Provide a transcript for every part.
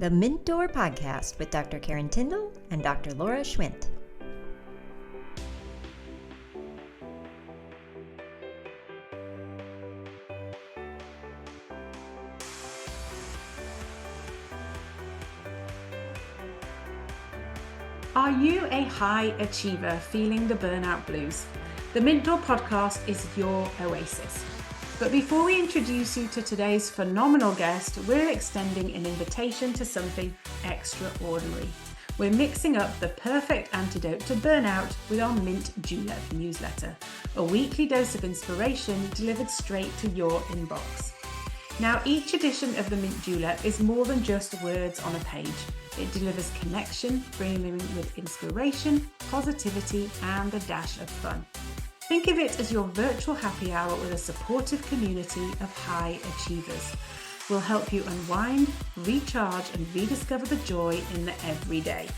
the Mint Door Podcast with Dr. Karen Tyndall and Dr. Laura Schwint. Are you a high achiever feeling the burnout blues? The Mint Door Podcast is your oasis. But before we introduce you to today's phenomenal guest, we're extending an invitation to something extraordinary. We're mixing up the perfect antidote to burnout with our Mint Julep newsletter, a weekly dose of inspiration delivered straight to your inbox. Now, each edition of the Mint Julep is more than just words on a page. It delivers connection, brimming with inspiration, positivity, and a dash of fun. Think of it as your virtual happy hour with a supportive community of high achievers. We'll help you unwind, recharge, and rediscover the joy in the everyday.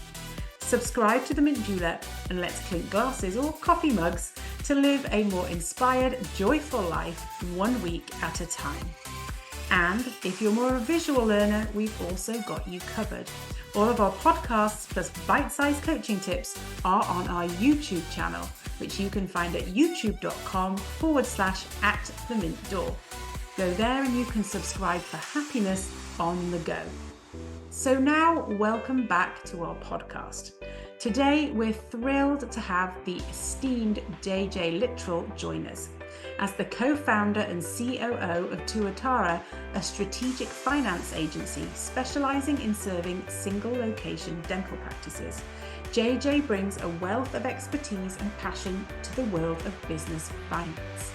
Subscribe to the Mint Julep and let's clink glasses or coffee mugs to live a more inspired, joyful life 1 week at a time. And if you're more a visual learner, we've also got you covered. All of our podcasts plus bite-sized coaching tips are on our YouTube channel, which you can find at youtube.com/@themintdoor. Go there and you can subscribe for happiness on the go. So now, welcome back to our podcast. Today, we're thrilled to have the esteemed JJ Littrell join us. As the co-founder and COO of Tuatara, a strategic finance agency specializing in serving single-location dental practices, JJ brings a wealth of expertise and passion to the world of business finance.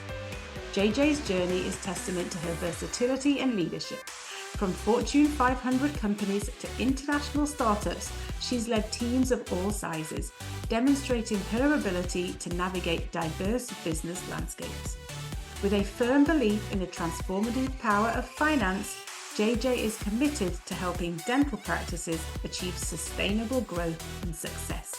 JJ's journey is testament to her versatility and leadership. From Fortune 500 companies to international startups, she's led teams of all sizes, demonstrating her ability to navigate diverse business landscapes. With a firm belief in the transformative power of finance, JJ is committed to helping dental practices achieve sustainable growth and success.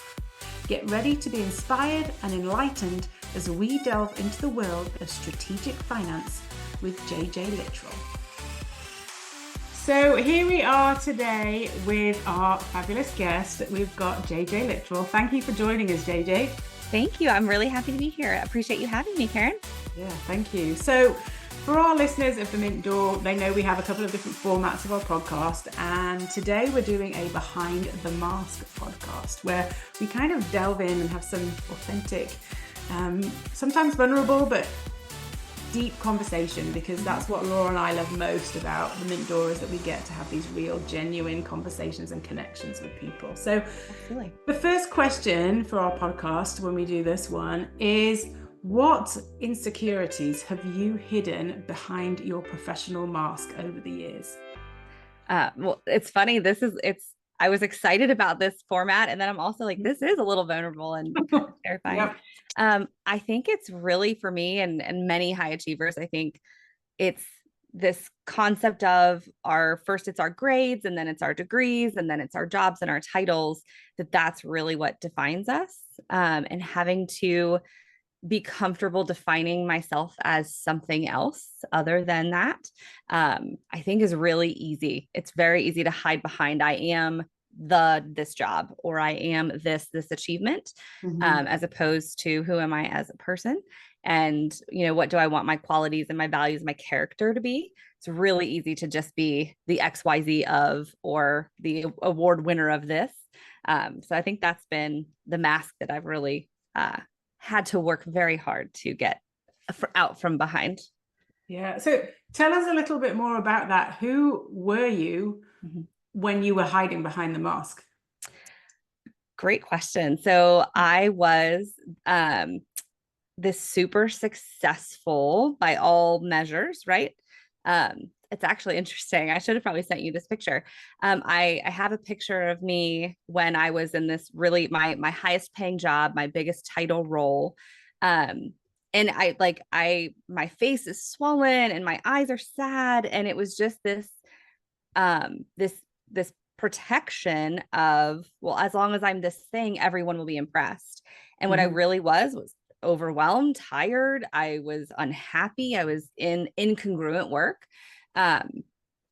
Get ready to be inspired and enlightened as we delve into the world of strategic finance with JJ Littrell. So here we are today with our fabulous guest. We've got JJ Littrell. Thank you for joining us, JJ. Thank you. I'm really happy to be here. I appreciate you having me, Karen. Yeah, thank you. So for our listeners of the Mint Door, they know we have a couple of different formats of our podcast. And today we're doing a Behind the Mask podcast where we kind of delve in and have some authentic, sometimes vulnerable, but deep conversation, because that's what Laura and I love most about the Mint Door, is that we get to have these real, genuine conversations and connections with people. So Absolutely. The first question for our podcast when we do this one is, what insecurities have you hidden behind your professional mask over the years? Well, it's funny. I was excited about this format, and then I'm also like, this is a little vulnerable and kind of terrifying. Yep. I think it's really, for me and many high achievers, I think it's this concept of it's our grades, and then it's our degrees, and then it's our jobs and our titles, that's really what defines us. And having to be comfortable defining myself as something else other than that, I think is really easy. It's very easy to hide behind, I am this job, or I am this achievement, as opposed to who am I as a person? And, what do I want my qualities and my values, my character to be? It's really easy to just be the XYZ of, or the award winner of this. So I think that's been the mask that I've really, had to work very hard to get out from behind. Yeah. So tell us a little bit more about that. Who were you when you were hiding behind the mask? Great question. So I was this super successful by all measures, right? It's actually interesting. I should have probably sent you this picture. I have a picture of me when I was in this really my highest paying job, my biggest title role. And my face is swollen and my eyes are sad. And it was just this protection of, well, as long as I'm this thing, everyone will be impressed. And what I really was overwhelmed, tired. I was unhappy. I was in incongruent work.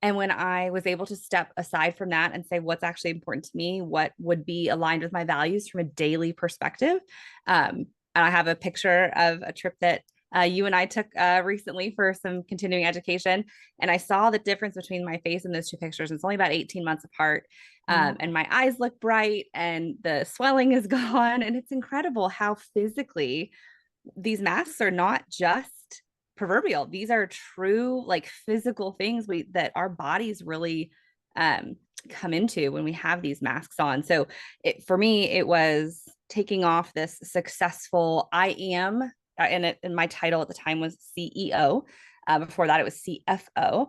And when I was able to step aside from that and say what's actually important to me, what would be aligned with my values from a daily perspective. And I have a picture of a trip that you and I took recently for some continuing education. And I saw the difference between my face in those two pictures. It's only about 18 months apart. And my eyes look bright and the swelling is gone. And it's incredible how physically these masks are not just proverbial. These are true, like physical things that our bodies really come into when we have these masks on. So for me, it was taking off this successful I am, and my title at the time was CEO. Before that, it was CFO.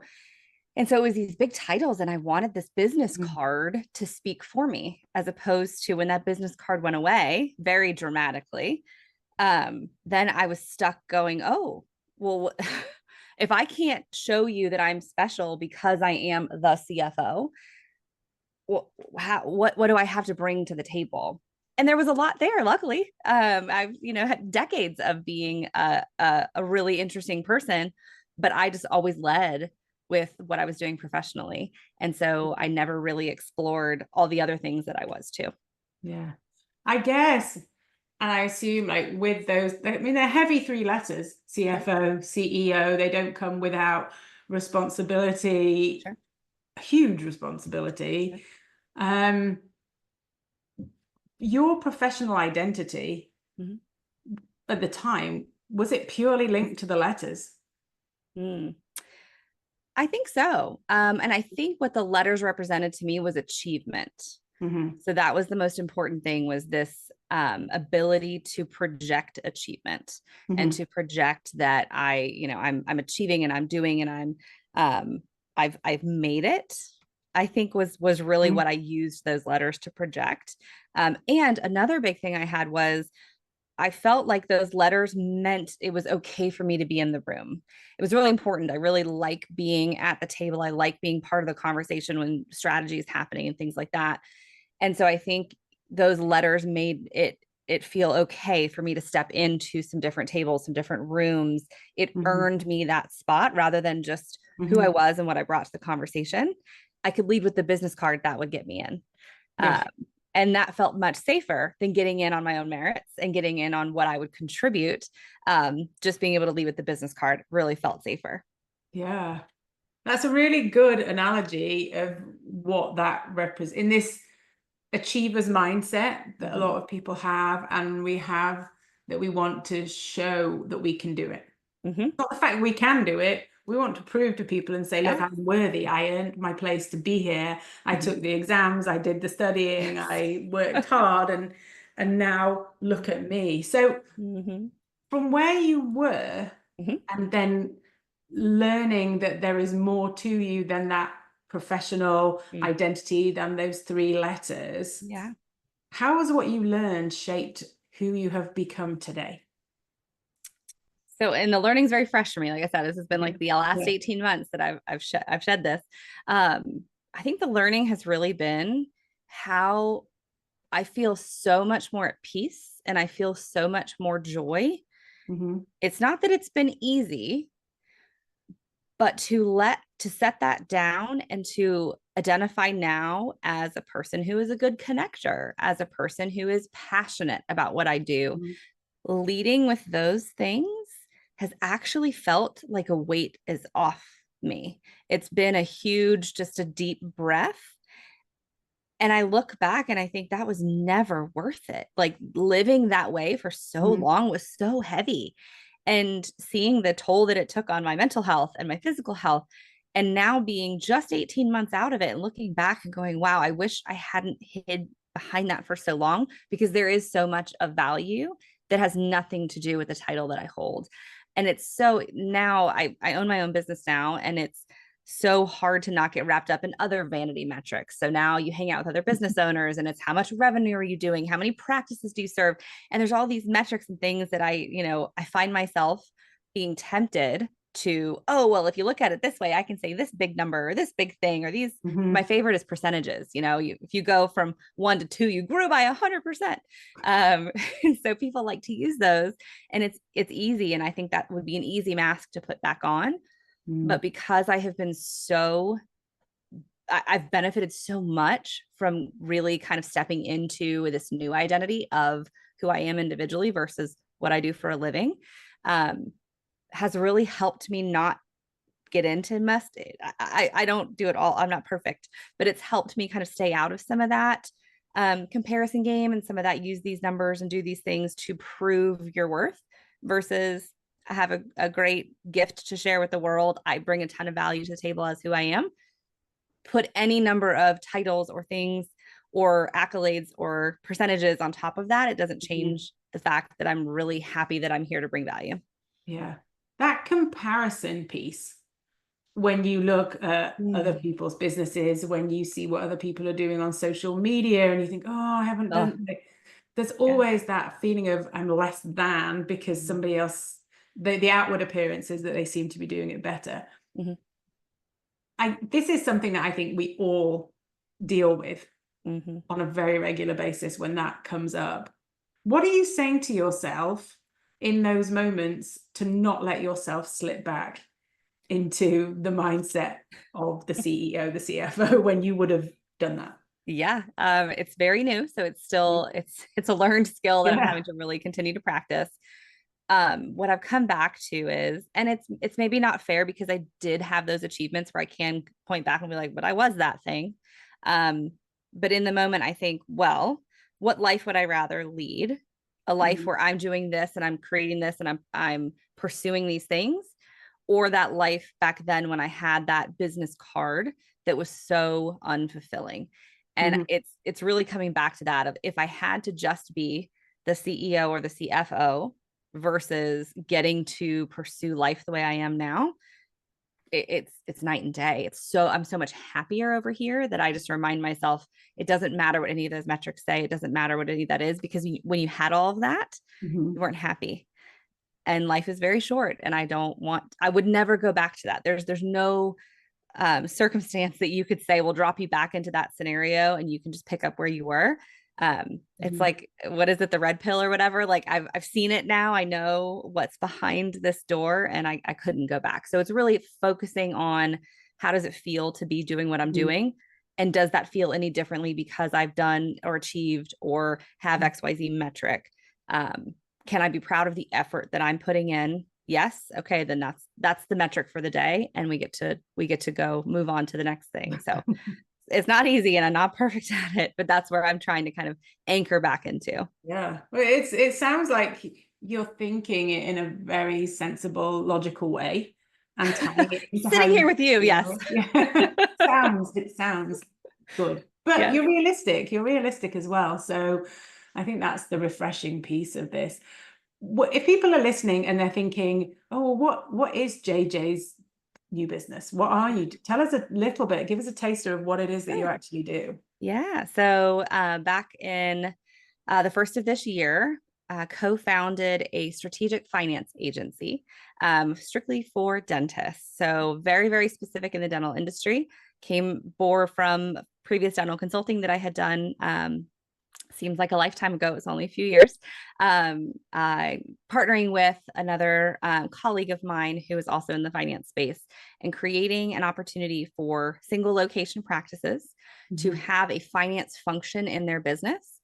And so it was these big titles, and I wanted this business card to speak for me, as opposed to when that business card went away very dramatically. Then I was stuck going, oh, well, if I can't show you that I'm special because I am the CFO, well, what do I have to bring to the table? And there was a lot there, luckily. I've, had decades of being a really interesting person, but I just always led with what I was doing professionally. And so I never really explored all the other things that I was too. Yeah, I guess. And I assume like with those, I mean, they're heavy three letters, CFO, CEO, they don't come without responsibility, Sure. huge responsibility. Sure. Your professional identity at the time, was it purely linked to the letters? I think so. And I think what the letters represented to me was achievement. So that was the most important thing, was this ability to project achievement and to project that I'm achieving and I'm doing and I've made it. I think was really what I used those letters to project. And another big thing I had was I felt like those letters meant it was okay for me to be in the room. It was really important. I really like being at the table. I like being part of the conversation when strategy is happening and things like that. And so I think those letters made it feel okay for me to step into some different tables, some different rooms. It earned me that spot rather than just who I was and what I brought to the conversation. I could lead with the business card that would get me in. Yes. And that felt much safer than getting in on my own merits and getting in on what I would contribute. Just being able to lead with the business card really felt safer. Yeah, that's a really good analogy of what that represents in this achiever's mindset that a lot of people have, and we have, that we want to show that we can do it. Not the fact we can do it. We want to prove to people and say, look, I'm worthy. I earned my place to be here. I took the exams. I did the studying. I worked hard, and now look at me. So from where you were and then learning that there is more to you than that professional identity, than those three letters. Yeah. How has what you learned shaped who you have become today? So, and the learning's very fresh for me. Like I said, this has been like the last 18 months that I've shed this. I think the learning has really been how I feel so much more at peace and I feel so much more joy. It's not that it's been easy, but to set that down and to identify now as a person who is a good connector, as a person who is passionate about what I do, leading with those things has actually felt like a weight is off me. It's been a huge, just a deep breath. And I look back and I think that was never worth it. Like living that way for so long was so heavy. And seeing the toll that it took on my mental health and my physical health, and now being just 18 months out of it and looking back and going, wow, I wish I hadn't hid behind that for so long, because there is so much of value that has nothing to do with the title that I hold. And it's so, now I own my own business now, and it's so hard to not get wrapped up in other vanity metrics. So now you hang out with other business owners and it's how much revenue are you doing? How many practices do you serve? And there's all these metrics and things that I find myself being tempted to, oh, well, if you look at it this way, I can say this big number or this big thing, or these, my favorite is percentages. If you go from 1 to 2, you grew by 100%. And so people like to use those, and it's easy. And I think that would be an easy mask to put back on. But because I have been so I've benefited so much from really kind of stepping into this new identity of who I am individually versus what I do for a living. Has really helped me not get into mess. I don't do it all. I'm not perfect, but it's helped me kind of stay out of some of that comparison game and some of that, use these numbers and do these things to prove your worth versus I have a great gift to share with the world. I bring a ton of value to the table as who I am. Put any number of titles or things or accolades or percentages on top of that. It doesn't change the fact that I'm really happy that I'm here to bring value. Yeah. That comparison piece, when you look at other people's businesses, when you see what other people are doing on social media and you think, oh, I haven't done it. There's always that feeling of I'm less than because somebody else, the outward appearance is that they seem to be doing it better. This is something that I think we all deal with on a very regular basis when that comes up. What are you saying to yourself in those moments to not let yourself slip back into the mindset of the CEO, the CFO, when you would have done that? Yeah, it's very new, so it's still it's a learned skill that I'm having to really continue to practice. What I've come back to is, and it's maybe not fair because I did have those achievements where I can point back and be like, but I was that thing. But in the moment, I think, well, what life would I rather lead? A life where I'm doing this and I'm creating this and I'm pursuing these things, or that life back then when I had that business card that was so unfulfilling. And it's really coming back to that of if I had to just be the CEO or the CFO versus getting to pursue life the way I am now, it's night and day. I'm so much happier over here that I just remind myself it doesn't matter what any of those metrics say. It doesn't matter what any of that is, because when you had all of that, you weren't happy. And life is very short, and I would never go back to that. There's no circumstance that you could say will drop you back into that scenario and you can just pick up where you were. It's like, what is it, the red pill or whatever? Like I've seen it now. I know what's behind this door, and I couldn't go back. So it's really focusing on how does it feel to be doing what I'm doing? And does that feel any differently because I've done or achieved or have XYZ metric? Can I be proud of the effort that I'm putting in? Yes. Okay. Then that's the metric for the day. And we get to go move on to the next thing. So it's not easy and I'm not perfect at it, but that's where I'm trying to kind of anchor back into. Yeah. Well, it sounds like you're thinking it in a very sensible, logical way and tying it into Sitting here with you. Yes. Yeah. It sounds good, but you're realistic as well. So I think that's the refreshing piece of this. If people are listening and they're thinking, oh, what is JJ's new business? What are you? Tell us a little bit, give us a taster of what it is that you actually do. Yeah. So back in the first of this year, co-founded a strategic finance agency strictly for dentists. So very, very specific in the dental industry. Bore from previous dental consulting that I had done. Seems like a lifetime ago. It was only a few years. Partnering with another colleague of mine who is also in the finance space and creating an opportunity for single location practices to have a finance function in their business,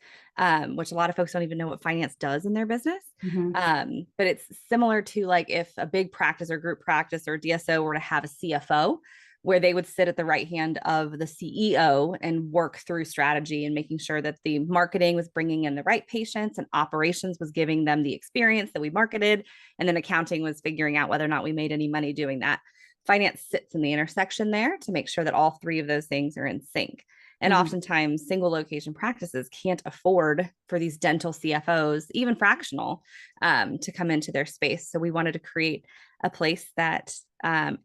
which a lot of folks don't even know what finance does in their business. But it's similar to like if a big practice or group practice or DSO were to have a CFO, where they would sit at the right hand of the CEO and work through strategy and making sure that the marketing was bringing in the right patients and operations was giving them the experience that we marketed. And then accounting was figuring out whether or not we made any money doing that. Finance sits in the intersection there to make sure that all three of those things are in sync. And oftentimes single location practices can't afford for these dental CFOs, even fractional, to come into their space. So we wanted to create a place that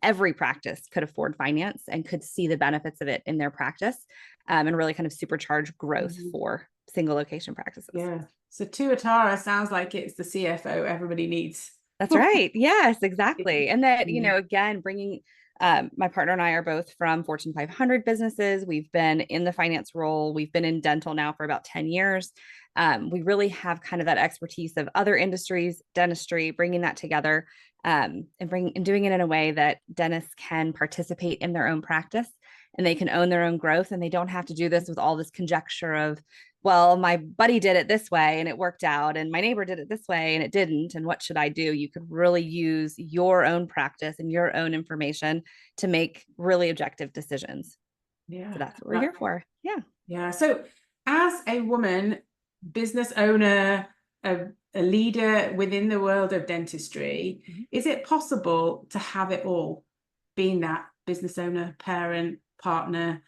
every practice could afford finance and could see the benefits of it in their practice, and really kind of supercharge growth for single location practices. Yeah. So Tuatara sounds like it's the CFO everybody needs. That's right. Yes, exactly. And that, again, bringing my partner and I are both from Fortune 500 businesses. We've been in the finance role. We've been in dental now for about 10 years. We really have kind of that expertise of other industries, dentistry, bringing that together and doing it in a way that dentists can participate in their own practice and they can own their own growth, and they don't have to do this with all this conjecture of, well, my buddy did it this way and it worked out, and my neighbor did it this way and it didn't, and what should I do? You could really use your own practice and your own information to make really objective decisions. Yeah. So that's what we're here for. Yeah. Yeah. So as a woman, business owner, a leader within the world of dentistry, is it possible to have it all? Being that business owner, parent, partner,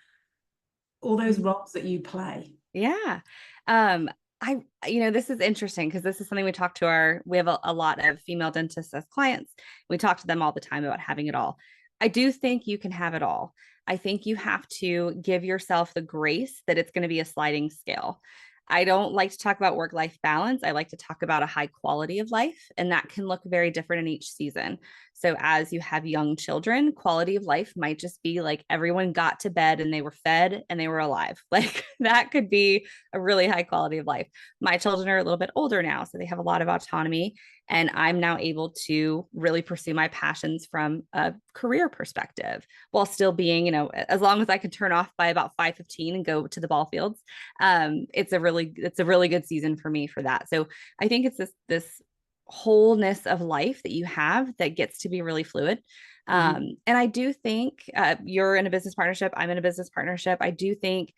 all those roles that you play. Yeah. This is interesting because this is something we have a lot of female dentists as clients. We talk to them all the time about having it all. I do think you can have it all. I think you have to give yourself the grace that it's going to be a sliding scale. I don't like to talk about work-life balance. I like to talk about a high quality of life, and that can look very different in each season. So as you have young children, quality of life might just be like everyone got to bed and they were fed and they were alive. Like that could be a really high quality of life. My children are a little bit older now, so they have a lot of autonomy, and I'm now able to really pursue my passions from a career perspective while still being, as long as I can turn off by about 5:15 and go to the ball fields. It's a really good season for me for that. So I think it's this wholeness of life that you have that gets to be really fluid. And I do think you're in a business partnership. I'm in a business partnership. I do think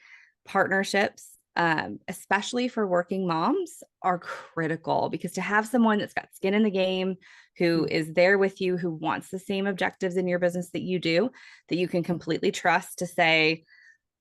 partnerships, especially for working moms, are critical, because to have someone that's got skin in the game, who is there with you, who wants the same objectives in your business that you do, that you can completely trust to say,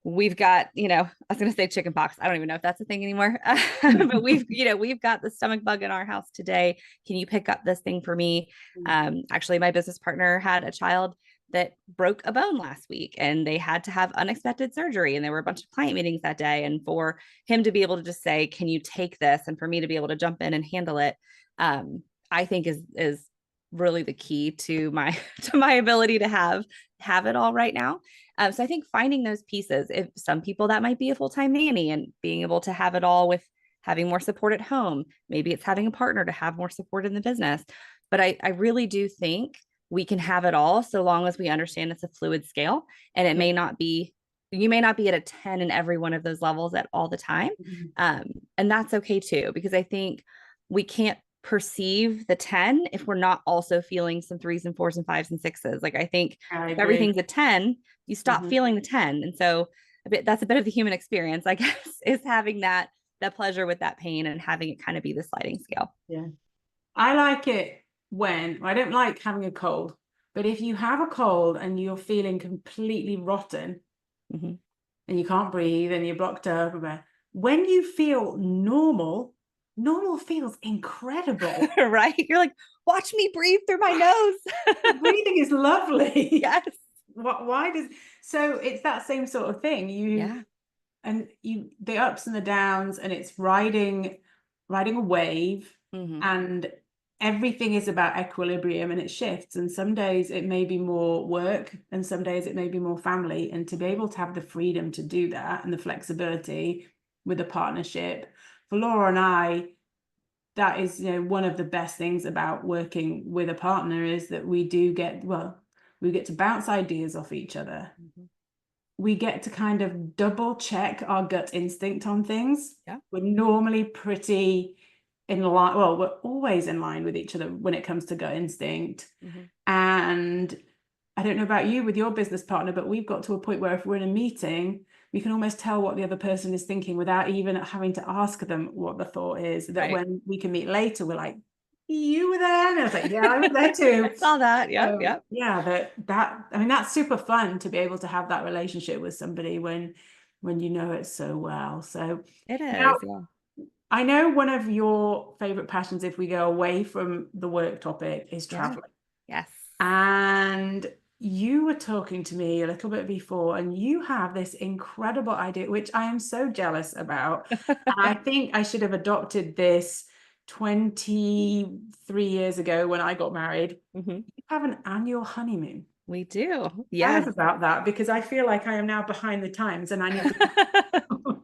we've got, I was going to say chicken pox. I don't even know if that's a thing anymore, but we've got the stomach bug in our house today. Can you pick up this thing for me? Actually, my business partner had a child that broke a bone last week, and they had to have unexpected surgery, and there were a bunch of client meetings that day. And for him to be able to just say, can you take this? And for me to be able to jump in and handle it, I think is really the key to my ability to have it all right now. So I think finding those pieces, if some people that might be a full-time nanny and being able to have it all with having more support at home, maybe it's having a partner to have more support in the business. But I really do think we can have it all, so long as we understand it's a fluid scale, and you may not be at a 10 in every one of those levels at all the time. And that's okay too, because I think we can't perceive the 10 if we're not also feeling some 3s and 4s and 5s and 6s. Like I think if everything's a 10, you stop feeling the 10. And so that's a bit of the human experience, I guess, is having that pleasure with that pain and having it kind of be the sliding scale. Yeah. I like it when I don't like having a cold, but if you have a cold and you're feeling completely rotten and you can't breathe and you're blocked up, when you feel normal feels incredible. Right? You're like, watch me breathe through my nose. Breathing is lovely. Yes. So it's that same sort of thing. The ups and the downs, and it's riding a wave, and everything is about equilibrium, and it shifts. And some days it may be more work, and some days it may be more family. And to be able to have the freedom to do that and the flexibility with a partnership, for Laura and I, that is, one of the best things about working with a partner, is that we get to bounce ideas off each other. We get to kind of double check our gut instinct on things. Yeah. We're normally pretty in line. Well, we're always in line with each other when it comes to gut instinct. And I don't know about you with your business partner, but we've got to a point where if we're in a meeting, we can almost tell what the other person is thinking without even having to ask them what the thought is. That when we can meet later, we're like, you were there? And I was like, yeah, I was there too. I saw that. Yeah. Yeah. That's super fun to be able to have that relationship with somebody when you know it so well. So it is. Now, I know one of your favorite passions, if we go away from the work topic, is traveling. Yes. And you were talking to me a little bit before, and you have this incredible idea, which I am so jealous about. And I think I should have adopted this 23 years ago when I got married. You have an annual honeymoon. We do. Yes. Tell us about that, because I feel like I am now behind the times and I need to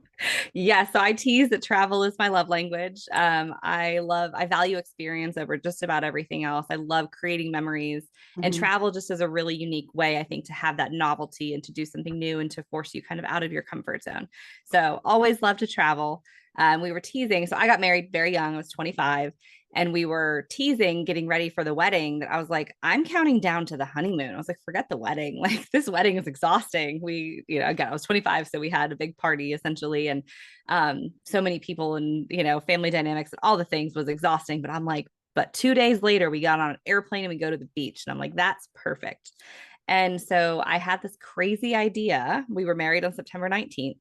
Yeah, so I tease that travel is my love language. I value experience over just about everything else. I love creating memories, and Mhm. travel just is a really unique way, I think, to have that novelty and to do something new and to force you kind of out of your comfort zone. So always love to travel. We were teasing. So I got married very young. I was 25. And we were teasing, getting ready for the wedding, that I was like, I'm counting down to the honeymoon. I was like, forget the wedding. Like, this wedding is exhausting. Again, I was 25. So we had a big party essentially. And so many people and, family dynamics and all the things was exhausting. But I'm like, but 2 days later, we got on an airplane and we go to the beach. And I'm like, that's perfect. And so I had this crazy idea. We were married on September 19th.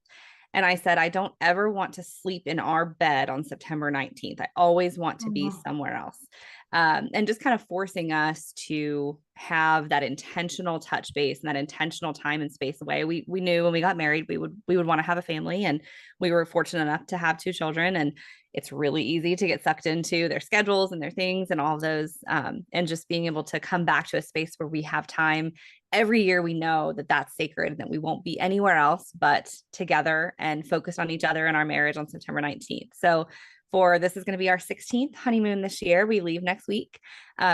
And I said, I don't ever want to sleep in our bed on September 19th. I always want to be Oh, somewhere else. And just kind of forcing us to have that intentional touch base and that intentional time and space away. We knew when we got married, we would want to have a family, and we were fortunate enough to have 2 children. And it's really easy to get sucked into their schedules and their things and all of those. And just being able to come back to a space where we have time every year, we know that that's sacred and that we won't be anywhere else but together and focused on each other and our marriage on September 19th. So this is going to be our 16th honeymoon this year. We leave next week.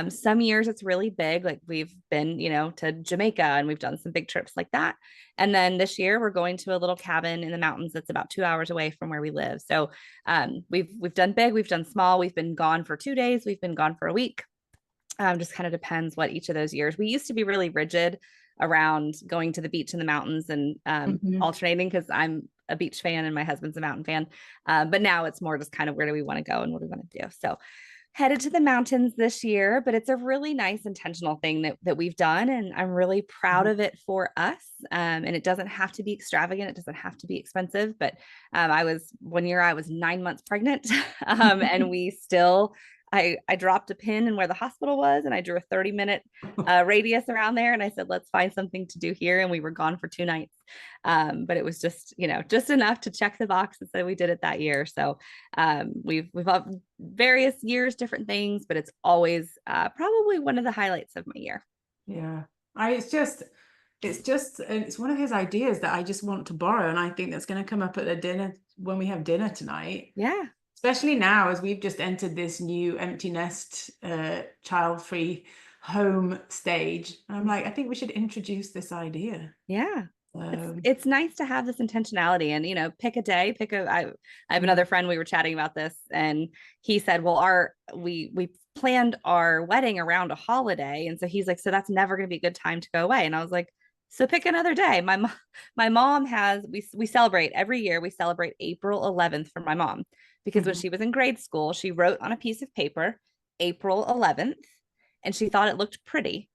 Some years it's really big. Like we've been, to Jamaica, and we've done some big trips like that. And then this year we're going to a little cabin in the mountains that's about 2 hours away from where we live. So we've done big, we've done small. We've been gone for 2 days. We've been gone for a week. Just kind of depends what each of those years. We used to be really rigid around going to the beach and the mountains and mhm. alternating, because I'm a beach fan and my husband's a mountain fan. But now it's more just kind of where do we want to go and what do we want to do. So headed to the mountains this year, but it's a really nice intentional thing that we've done. And I'm really proud of it for us. And it doesn't have to be extravagant. It doesn't have to be expensive, but one year I was 9 months pregnant and we still, I dropped a pin in where the hospital was, and I drew a 30-minute radius around there. And I said, let's find something to do here. And we were gone for 2 nights. But it was just, just enough to check the boxes that we did it that year. So we've had various years, different things, but it's always probably one of the highlights of my year. Yeah. It's one of his ideas that I just want to borrow. And I think that's going to come up at the dinner when we have dinner tonight. Yeah. Especially now, as we've just entered this new empty nest, child-free home stage. I'm like, I think we should introduce this idea. Yeah. It's nice to have this intentionality and, pick a day, I have another friend, we were chatting about this, and he said, well, we planned our wedding around a holiday. And so he's like, so that's never going to be a good time to go away. And I was like, so pick another day. My mom we celebrate every year. We celebrate April 11th for my mom, because when she was in grade school, she wrote on a piece of paper, April 11th, and she thought it looked pretty.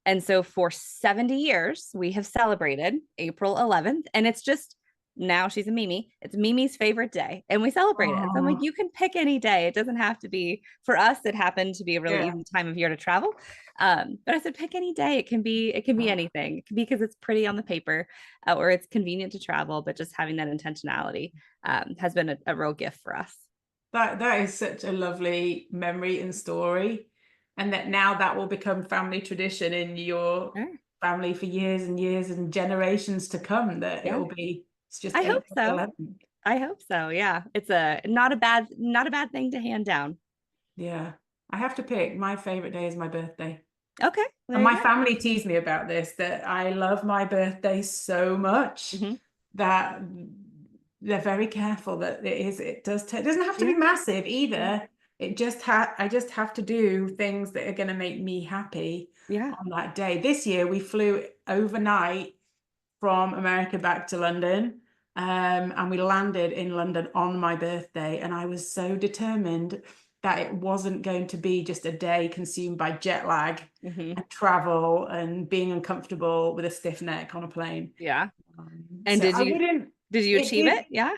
And so for 70 years, we have celebrated April 11th. And it's just, now she's a Mimi. It's Mimi's favorite day. And we celebrate it. So I'm like, you can pick any day. It doesn't have to be, for us, it happened to be a really easy time of year to travel. But I said, pick any day. It can be anything. It can be because it's pretty on the paper, or it's convenient to travel, but just having that intentionality has been a real gift for us. That is such a lovely memory and story. And that now that will become family tradition in your family for years and years and generations to come, that it's just I hope so. 11th. I hope so. Yeah. It's not a bad thing to hand down. Yeah. I have to pick. My favorite day is my birthday. Okay. And my family teased me about this, that I love my birthday so much that they're very careful that it doesn't have to be massive either. I just have to do things that are going to make me happy on that day. This year we flew overnight from America back to London, and we landed in London on my birthday, and I was so determined that it wasn't going to be just a day consumed by jet lag and travel and being uncomfortable with a stiff neck on a plane. Yeah. And so did you achieve it? Yeah.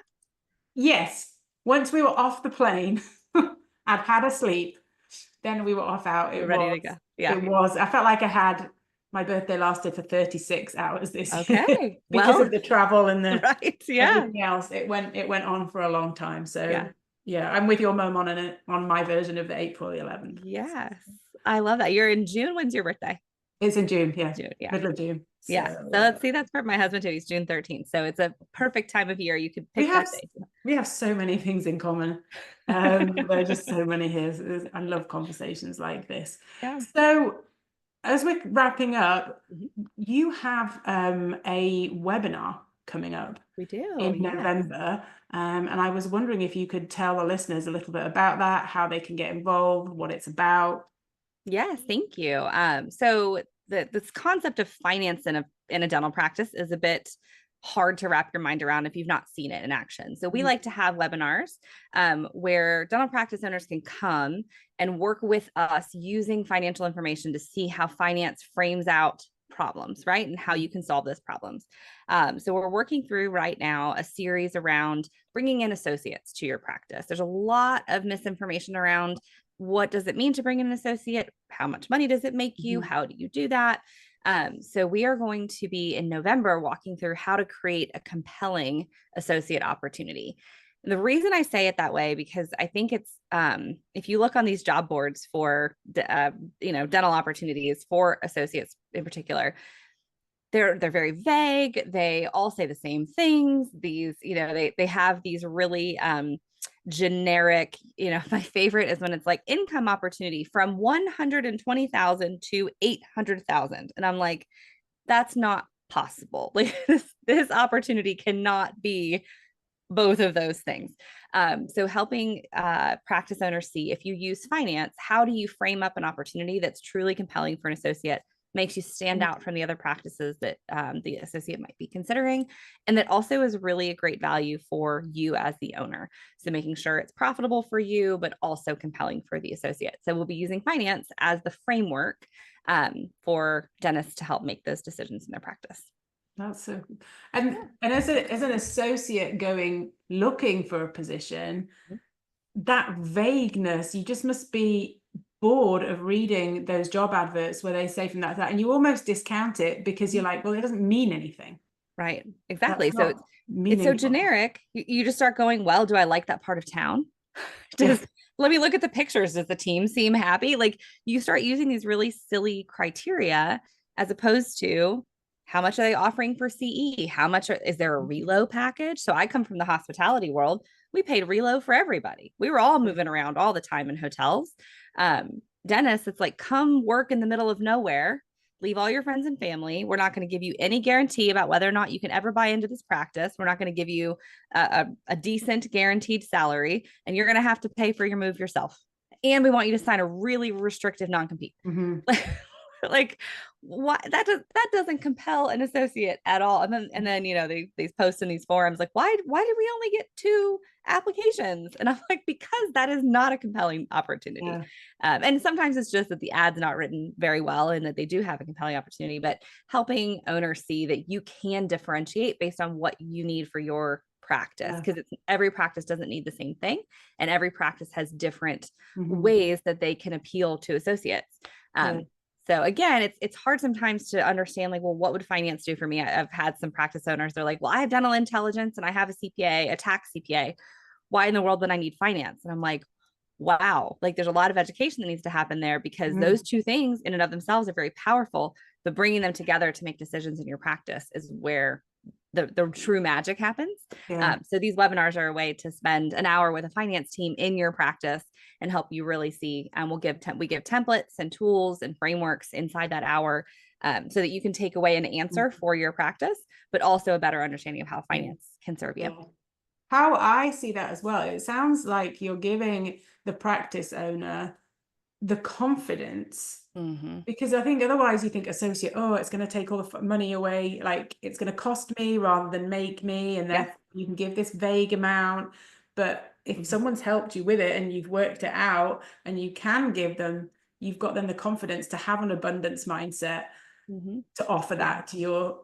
Yes. Once we were off the plane, I'd had a sleep, then we were off out. It ready to go. Yeah. It was. I felt like my birthday lasted for 36 hours this year. Because of the travel and the everything else. It went on for a long time. So yeah, I'm with your mom on my version of the April 11th. Yes. I love that. You're in June. When's your birthday? It's in June. Yeah. June, middle of June. So let's see. That's for my husband too. He's June 13th. So it's a perfect time of year. You could pick that day. We have so many things in common. There are just so many here. I love conversations like this. Yeah. So as we're wrapping up, Mhm. you have a webinar coming up We do. in Yes. November. And I was wondering if you could tell the listeners a little bit about that, how they can get involved, what it's about. Yes, thank you. So this concept of finance in a dental practice is a bit hard to wrap your mind around if you've not seen it in action. So we like to have webinars where dental practice owners can come and work with us using financial information to see how finance frames out problems, right? And how you can solve those problems. So we're working through right now a series around bringing in associates to your practice. There's a lot of misinformation around what does it mean to bring in an associate? How much money does it make you? How do you do that? So we are going to be in November walking through how to create a compelling associate opportunity. And the reason I say it that way, because I think it's if you look on these job boards for dental opportunities for associates in particular, they're very vague. They all say the same things. These, they have these really generic, my favorite is when it's like income opportunity from 120,000 to 800,000. And I'm like, that's not possible. Like this opportunity cannot be both of those things. So helping practice owners see if you use finance, how do you frame up an opportunity that's truly compelling for an associate, makes you stand out from the other practices that the associate might be considering, and that also is really a great value for you as the owner. So making sure it's profitable for you, but also compelling for the associate. So we'll be using finance as the framework for dentists to help make those decisions in their practice. That's so, and as an associate looking for a position, that vagueness, you just must be bored of reading those job adverts where they say from that, and you almost discount it because you're like, well, it doesn't mean anything. Right. Exactly. That's So not it's so meaningful. generic. You just start going, well, do I like that part of town? Let me look at the pictures. Does the team seem happy? Like you start using these really silly criteria as opposed to how much are they offering for CE? How much is there a relo package? So I come from the hospitality world. We paid relo for everybody. We were all moving around all the time in hotels. Dentists, it's like come work in the middle of nowhere, leave all your friends and family. We're not going to give you any guarantee about whether or not you can ever buy into this practice. We're not going to give you a decent guaranteed salary, and you're going to have to pay for your move yourself. And we want you to sign a really restrictive non-compete. Like what that doesn't compel an associate at all. And then these posts in these forums like why did we only get 2 applications? And I'm like, because that is not a compelling opportunity. And sometimes it's just that the ad's not written very well and that they do have a compelling opportunity, but helping owners see that you can differentiate based on what you need for your practice, because every practice doesn't need the same thing, and every practice has different ways that they can appeal to associates. So again, it's hard sometimes to understand like, well, what would finance do for me? I've had some practice owners, they're like, well, I have dental intelligence and I have a CPA, a tax CPA. Why in the world would I need finance? And I'm like, wow, like there's a lot of education that needs to happen there, because those 2 things in and of themselves are very powerful, but bringing them together to make decisions in your practice is where the true magic happens. So these webinars are a way to spend an hour with a finance team in your practice and help you really see. We give templates and tools and frameworks inside that hour, so that you can take away an answer for your practice, but also a better understanding of how finance can serve you. How I see that as well, it sounds like you're giving the practice owner the confidence, because I think otherwise you think associate, oh, it's going to take all the money away, like it's going to cost me rather than make me, and then you can give this vague amount. But if someone's helped you with it and you've worked it out and you can give them, you've got them the confidence to have an abundance mindset to offer that to your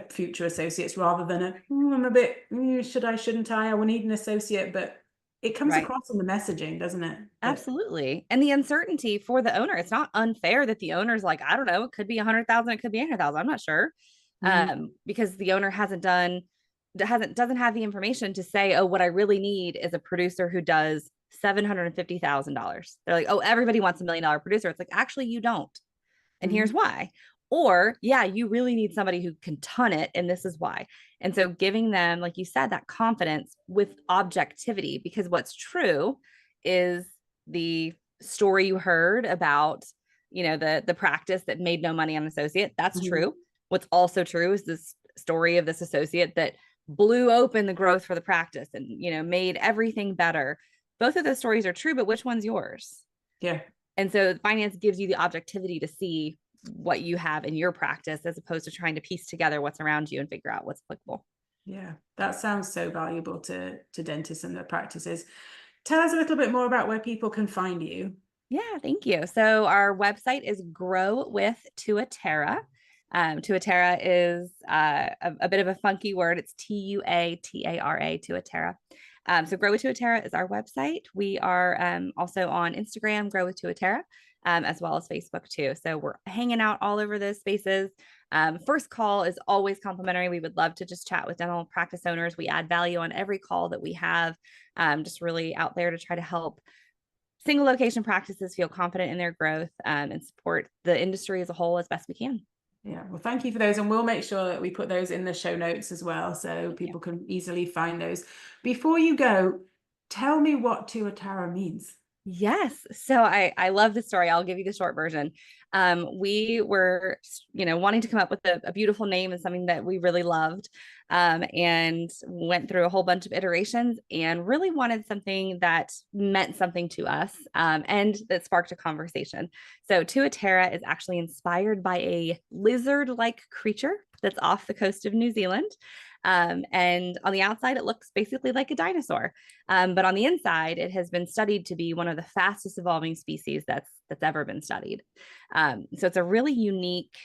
future associates, rather than I'm a bit, shouldn't I will need an associate, but it comes across in the messaging, doesn't it? Absolutely. And the uncertainty for the owner, it's not unfair that the owner's like, I don't know, it could be 100,000, it could be 100,000. I'm not sure. Because the owner doesn't have the information to say, oh, what I really need is a producer who does $750,000. They're like, oh, everybody wants $1 million producer. It's like, actually, you don't. And here's why. Or, yeah, you really need somebody who can ton it, and this is why. And so giving them, like you said, that confidence with objectivity, because what's true is the story you heard about, the practice that made no money on an associate. That's true. What's also true is this story of this associate that blew open the growth for the practice and, made everything better. Both of those stories are true, but which one's yours? Yeah. And so finance gives you the objectivity to see what you have in your practice, as opposed to trying to piece together what's around you and figure out what's applicable. Yeah, that sounds so valuable to dentists and their practices. Tell us a little bit more about where people can find you. Yeah, thank you. So our website is Grow with Tuatara. Tuatara is a bit of a funky word. It's Tuatara, Tuatara. So Grow with Tuatara is our website. We are also on Instagram, Grow with Tuatara, as well as Facebook too. So we're hanging out all over those spaces. First call is always complimentary. We would love to just chat with dental practice owners. We add value on every call that we have, just really out there to try to help single location practices feel confident in their growth, and support the industry as a whole as best we can. Yeah, well, thank you for those. And we'll make sure that we put those in the show notes as well, so people can easily find those. Before you go, tell me what Tuatara means. Yes. So I love the story. I'll give you the short version. We were, wanting to come up with a beautiful name and something that we really loved, and went through a whole bunch of iterations and really wanted something that meant something to us, and that sparked a conversation. So Tuatara is actually inspired by a lizard-like creature that's off the coast of New Zealand. And on the outside, it looks basically like a dinosaur. But on the inside, it has been studied to be one of the fastest evolving species that's ever been studied. So it's a really unique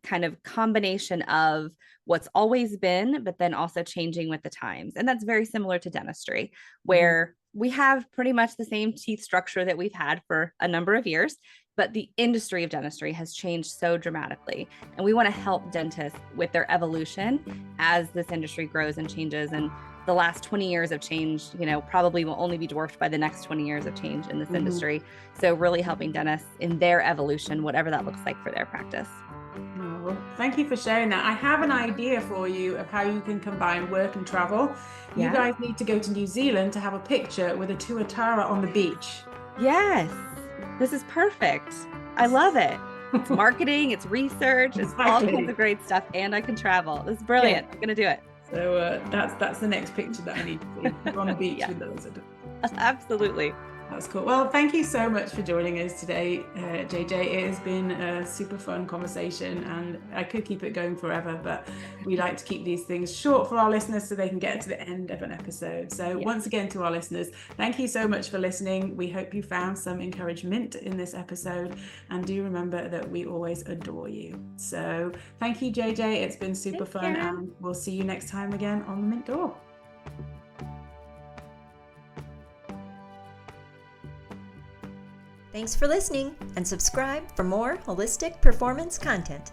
kind of combination of what's always been, but then also changing with the times. And that's very similar to dentistry, where we have pretty much the same teeth structure that we've had for a number of years, but the industry of dentistry has changed so dramatically. And we want to help dentists with their evolution as this industry grows and changes. And the last 20 years of change, probably will only be dwarfed by the next 20 years of change in this industry. So really helping dentists in their evolution, whatever that looks like for their practice. Oh, well, thank you for sharing that. I have an idea for you of how you can combine work and travel. You guys need to go to New Zealand to have a picture with a Tuatara on the beach. Yes, this is perfect. I love it. It's marketing, it's research, it's all kinds of great stuff, and I can travel. This is brilliant. I'm gonna do it. So that's the next picture that I need to see on the beach with the lizard. Absolutely. That's cool. Well, thank you so much for joining us today, JJ. It has been a super fun conversation, and I could keep it going forever, but we like to keep these things short for our listeners so they can get to the end of an episode. So once again, to our listeners, thank you so much for listening. We hope you found some encouragement in this episode, and do remember that we always adore you. So thank you, JJ. It's been super fun, and we'll see you next time again on The Mint Door. Thanks for listening, and subscribe for more holistic performance content.